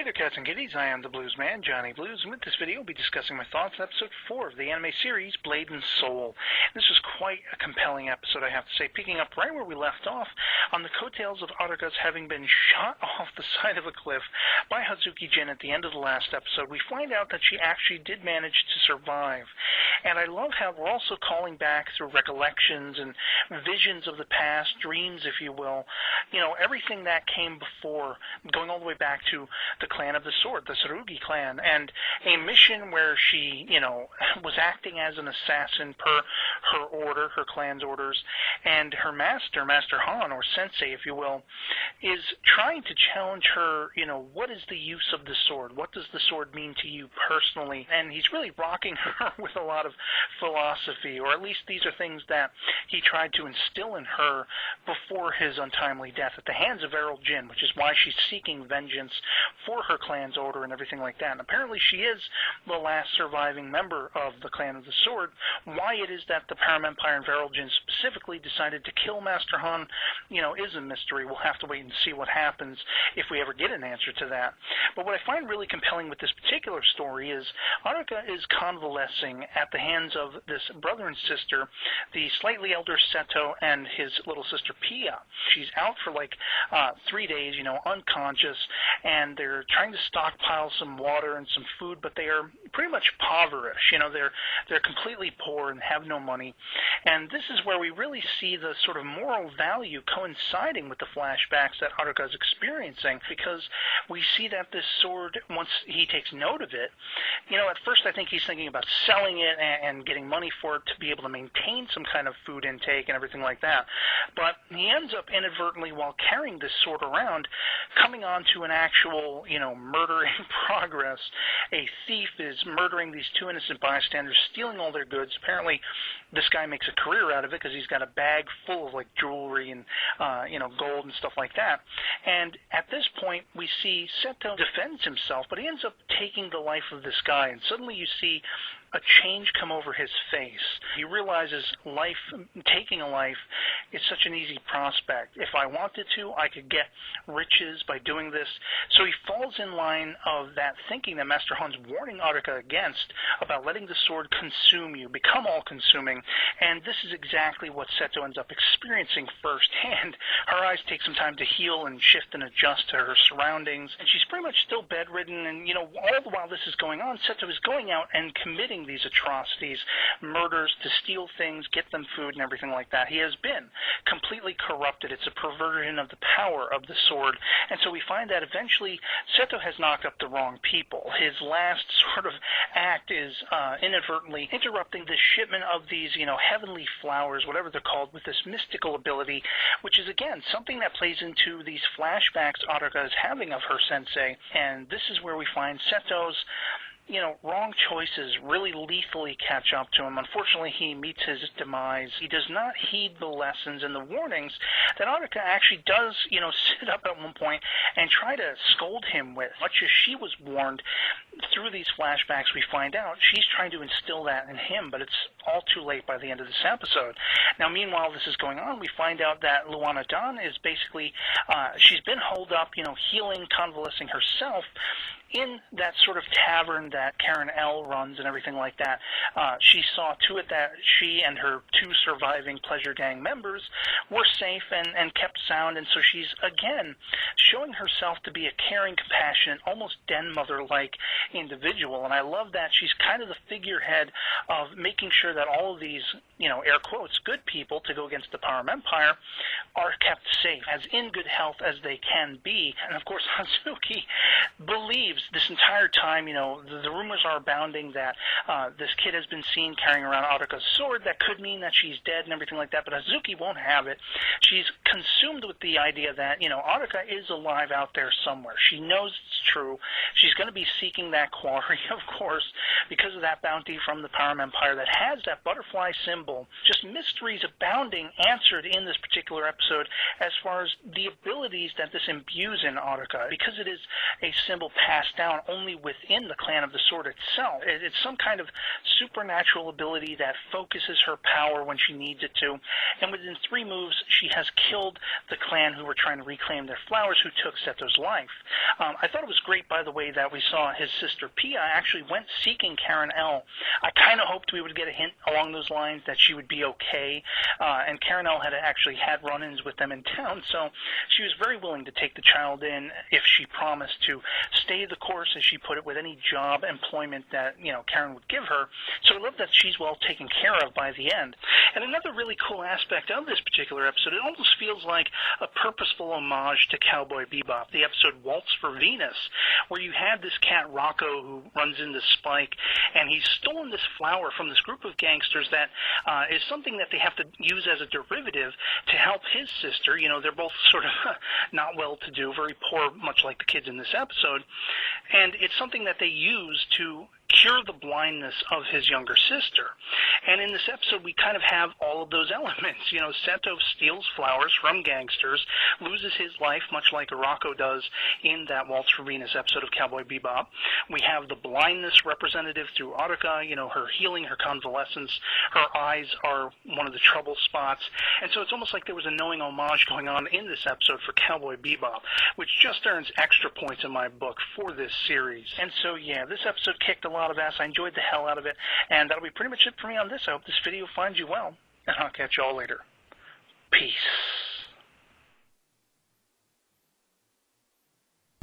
Hey there, cats and kitties. I am the Blues Man, Johnny Blues, and with this video, I'll be discussing my thoughts on Episode 4 of the anime series, Blade and Soul. This was quite a compelling episode, I have to say, picking up right where we left off, on the coattails of Aruka's having been shot off the side of a cliff by Hazuki Jin at the end of the last episode. We find out that she actually did manage to survive. And I love how we're also calling back through recollections and visions of the past, dreams, if you will, everything that came before, going all the way back to the clan of the sword, the Tsurugi clan, and a mission where she, was acting as an assassin per her order, her clan's orders, and her master, Master Han, or sensei, if you will, is trying to challenge her, what is the use of the sword? What does the sword mean to you personally? And he's really rocking her with a lot of philosophy, or at least these are things that he tried to instill in her before his untimely death at the hands of Errol Jin, which is why she's seeking vengeance for her clan's order and everything like that. And apparently she is the last surviving member of the clan of the sword. Why it is that the Param Empire and Errol Jin specifically decided to kill Master Han, is a mystery. We'll have to wait and see what happens if we ever get an answer to that. But what I find really compelling with this particular story is Aruka is convalescing at the hands of this brother and sister, the slightly elder Seto and his little sister Pia. She's out for 3 days, unconscious, and they're trying to stockpile some water and some food, but they are pretty much impoverished. They're completely poor and have no money. And this is where we really see the sort of moral value coinciding with the flashbacks that Aruka is experiencing, because we see that this sword, once he takes note of it, at first I think he's thinking about selling it and getting money for it to be able to maintain some kind of food intake and everything like that. But he ends up inadvertently, while carrying this sword around, coming onto an actual, murder in progress. A thief is murdering these two innocent bystanders, stealing all their goods. Apparently, this guy makes a career out of it because he's got a bag full of jewelry and gold and stuff like that. And at this point, we see Seto defends himself, but he ends up taking the life of this guy. And suddenly, you see a change come over his face. He realizes taking a life is such an easy prospect. If I wanted to, I could get riches by doing this. So he falls in line of that thinking that Master Han's warning Aruka against, about letting the sword consume you, become all-consuming. And this is exactly what Seto ends up experiencing firsthand. Her eyes take some time to heal and shift and adjust to her surroundings, and she's pretty much still bedridden. And, all the while this is going on, Seto is going out and committing these atrocities, murders, to steal things, get them food and everything like that. He has been completely corrupted. It's a perversion of the power of the sword. And so we find that eventually Seto has knocked up the wrong people. His last sort of act is inadvertently interrupting the shipment of these, heavenly flowers, whatever they're called, with this mystical ability, which is, again, something that plays into these flashbacks Aruka is having of her sensei. And this is where we find Seto's wrong choices really lethally catch up to him. Unfortunately, he meets his demise. He does not heed the lessons and the warnings that Aruka actually does, sit up at one point and try to scold him with. Much as she was warned, through these flashbacks we find out she's trying to instill that in him, but it's all too late by the end of this episode. Now, meanwhile, this is going on. We find out that Luana Dan is basically, she's been holed up, healing, convalescing herself, in that sort of tavern that Karen L. runs and everything like that. She saw to it that she and her two surviving Pleasure Gang members were safe and kept sound, and so she's, again, showing herself to be a caring, compassionate, almost den mother-like individual. And I love that she's kind of the figurehead of making sure that all of these, air quotes, good people to go against the Param Empire are kept safe, as in good health as they can be. And of course, Hazuki believes this entire time, the rumors are abounding that this kid has been seen carrying around Aruka's sword. That could mean that she's dead and everything like that, but Hazuki won't have it. She's consumed with the idea that, Aruka is alive out there somewhere. She knows it's true. She's going to be seeking that quarry, of course, because of that bounty from the Param Empire that has that butterfly symbol. Just mysteries abounding answered in this particular episode as far as the abilities that this imbues in Aruka, because it is a symbol passed passed down only within the clan of the sword itself. It's some kind of supernatural ability that focuses her power when she needs it to, and within 3 moves she has killed the clan who were trying to reclaim their flowers, who took Seto's life. I thought it was great, by the way, that we saw his sister Pia actually went seeking Karen L. I kind of hoped we would get a hint along those lines that she would be okay, and Karen L had actually had run-ins with them in town, so she was very willing to take the child in if she promised to stay the course, as she put it, with any job, employment that, Karen would give her. So I love that she's well taken care of by the end. And another really cool aspect of this particular episode, it almost feels like a purposeful homage to Cowboy Bebop, the episode Waltz for Venus, where you had this cat Rocco who runs into Spike, and he's stolen this flower from this group of gangsters that is something that they have to use as a derivative to help his sister. They're both sort of not well-to-do, very poor, much like the kids in this episode, and it's something that they use to cure the blindness of his younger sister. And in this episode, we kind of have all of those elements. Seto steals flowers from gangsters, loses his life, much like Rocco does in that Waltz for Venus episode of Cowboy Bebop. We have the blindness representative through Aruka, her healing, her convalescence. Her eyes are one of the trouble spots. And so it's almost like there was a knowing homage going on in this episode for Cowboy Bebop, which just earns extra points in my book for this series. And so, yeah, this episode kicked a lot of ass. I enjoyed the hell out of it, and that'll be pretty much it for me on this. I hope this video finds you well, and I'll catch you all later. Peace.